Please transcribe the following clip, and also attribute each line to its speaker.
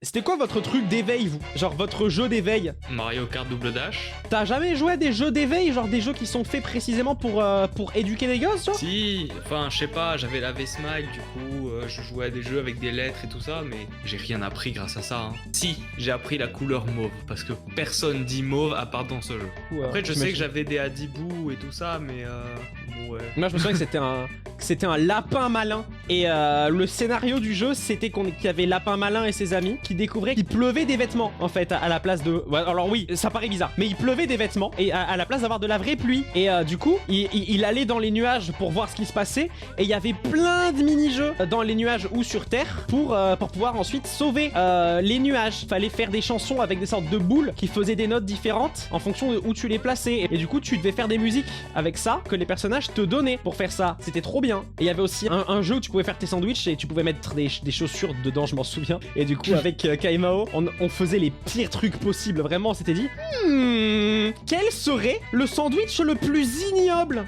Speaker 1: C'était quoi votre truc d'éveil, vous? Genre votre jeu d'éveil?
Speaker 2: Mario Kart Double Dash.
Speaker 1: T'as jamais joué à des jeux d'éveil, genre des jeux qui sont faits précisément pour éduquer les gosses, genre?
Speaker 2: Si, enfin, je sais pas, j'avais la V-Smile, du coup, je jouais à des jeux avec des lettres et tout ça, mais j'ai rien appris grâce à ça. Hein. Si, j'ai appris la couleur mauve, parce que personne dit mauve à part dans ce jeu.
Speaker 1: Ouais,
Speaker 2: Après, je sais que j'avais des Hadibou et tout ça, mais ouais.
Speaker 1: Moi, je me souviens que c'était un lapin malin. Et le scénario du jeu, c'était qu'il y avait Lapin Malin et ses amis qui découvraient qu'il pleuvait des vêtements, en fait, à la place de... Ouais, alors oui, ça paraît bizarre, mais il pleuvait des vêtements, et à la place d'avoir de la vraie pluie. Et du coup, il allait dans les nuages pour voir ce qui se passait, et il y avait plein de mini-jeux dans les nuages ou sur Terre pour pouvoir ensuite sauver les nuages. Fallait faire des chansons avec des sortes de boules qui faisaient des notes différentes en fonction de où tu les plaçais. Et du coup, tu devais faire des musiques avec ça que les personnages te donnaient pour faire ça. C'était trop bien. Et il y avait aussi un jeu où tu pouvais faire tes sandwichs et tu pouvais mettre des chaussures dedans, je m'en souviens. Et du coup, avec Kaimao, on faisait les pires trucs possibles. Vraiment, on s'était dit, quel serait le sandwich le plus ignoble